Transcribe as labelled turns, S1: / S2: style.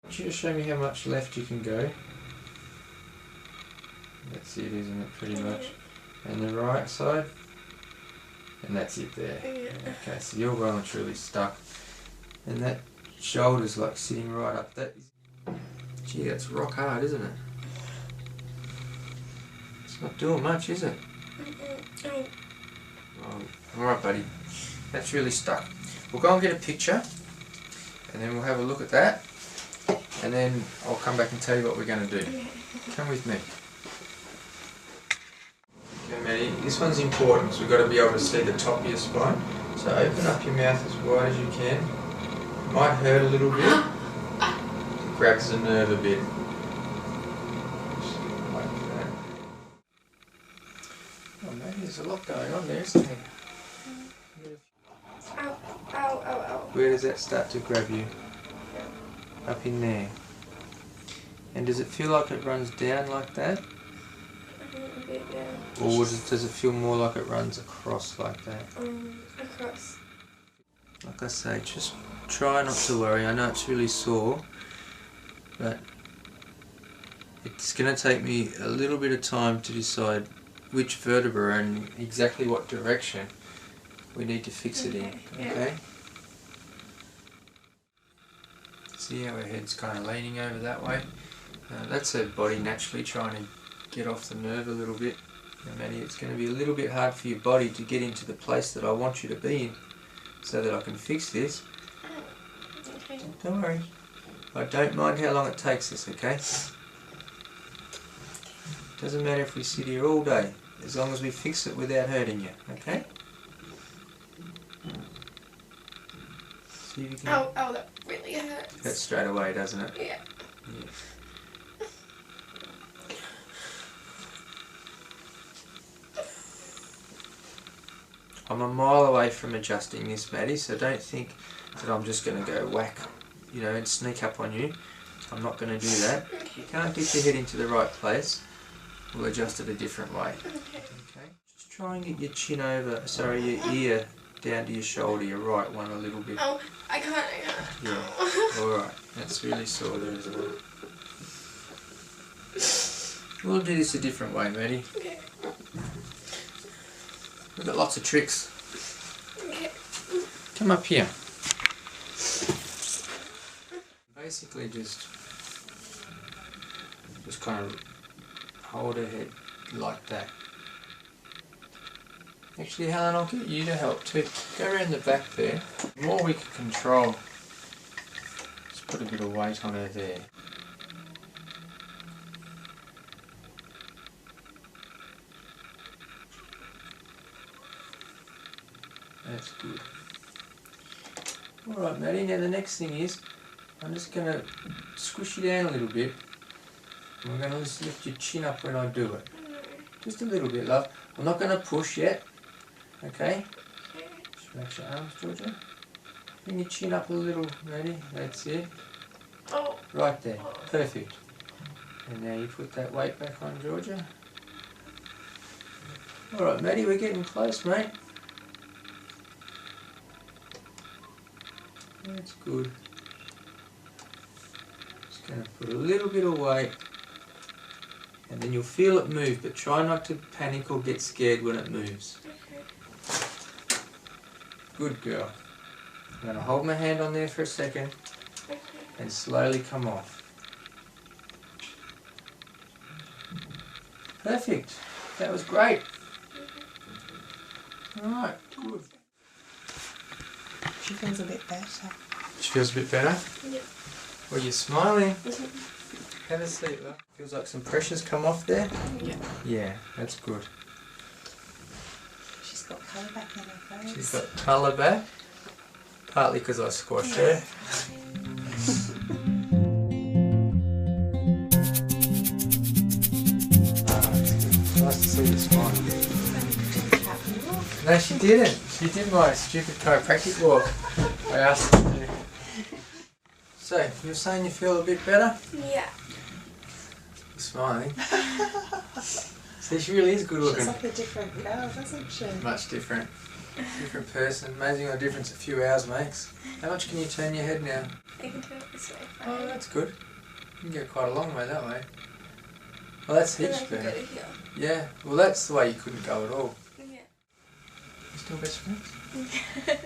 S1: Could you just show me how much left you can go? That's it, isn't it, pretty much? And the right side? And that's it there. Okay, so you're well and truly stuck. And that shoulder's like sitting right up. Gee, that's rock hard, isn't it? It's not doing much, is it? Oh, alright, buddy. That's really stuck. We'll go and get a picture, and then we'll have a look at that, and then I'll come back and tell you what we're going to do. Come with me. Okay, Maddie, this one's important because we've got to be able to see the top of your spine. So open up your mouth as wide as you can. It might hurt a little bit. It grabs the nerve a bit. Like that. Oh, Maddie, there's a lot going on there, isn't there?
S2: Ow, ow, ow, ow.
S1: Where does that start to grab you? Up in there. And does it feel like it runs down like that?
S2: A bit, yeah.
S1: Or does it feel more like it runs across like that?
S2: Across.
S1: Like I say, just try not to worry. I know it's really sore, but it's going to take me a little bit of time to decide which vertebra and exactly what direction we need to fix it in. Okay? See how her head's kind of leaning over that way? That's her body naturally trying to get off the nerve a little bit. Now, Maddie, it's going to be a little bit hard for your body to get into the place that I want you to be in so that I can fix this.
S2: Okay.
S1: Don't worry. I don't mind how long it takes us, okay? Doesn't matter if we sit here all day, as long as we fix it without hurting you, okay? See if you can...
S2: Ow, ow, that really hurts.
S1: That's straight away, doesn't it?
S2: Yeah.
S1: Yeah. I'm a mile away from adjusting this, Maddie, so don't think that I'm just going to go whack, you know, and sneak up on you. I'm not going to do that. If you can't get your head into the right place, we'll adjust it a different way. Okay. Just try and get your chin over, sorry, your ear down to your shoulder, your right one a little bit.
S2: Oh, I can't.
S1: Yeah, alright. That's really sore there, isn't it? We'll do this a different way, Maddie.
S2: Okay.
S1: We've got lots of tricks.
S2: Okay.
S1: Come up here. Basically just kind of hold her head like that. Actually, Helen, I'll get you to help too. Go around the back there. The more we can control, just put a bit of weight on her there. That's good. Alright, Maddie, now the next thing is, I'm just going to squish you down a little bit. And we're going to just lift your chin up when I do it. Just a little bit, love. I'm not going to push yet. Okay? Just relax your arms, Georgia. Bring your chin up a little, Maddie. That's it.
S2: Oh.
S1: Right there. Perfect. And now you put that weight back on, Georgia. Alright, Maddie, we're getting close, mate. That's good. Just going to put a little bit of weight, and then you'll feel it move, but try not to panic or get scared when it moves.
S2: Okay.
S1: Good girl. I'm going to hold my hand on there for a second and slowly come off. Perfect. That was great. Alright, good.
S3: She feels a bit better.
S1: She feels a bit better?
S2: Yeah.
S1: Well, you're smiling. Have a seat, love. Feels like some pressure's come off there?
S2: Yeah.
S1: Yeah, that's good.
S3: She's got colour back in her face.
S1: She's got colour back, partly because I squashed her. Nice to see you smiling. No, she didn't. She did my stupid chiropractic walk. I asked her to. So, you're saying you feel a bit better?
S2: Yeah.
S1: You're smiling. See, she really is good looking.
S3: She's like a different girl, doesn't she?
S1: Much different. Different person. Amazing what a difference a few hours makes. How much can you turn your head now?
S2: I can turn it this way.
S1: Oh, that's good. You can go quite a long way that way. Well, that's
S2: And I
S1: heaps
S2: can go
S1: better.
S2: to here.
S1: Yeah, well that's the way you couldn't go at all.
S2: Yeah.
S1: You still best friends?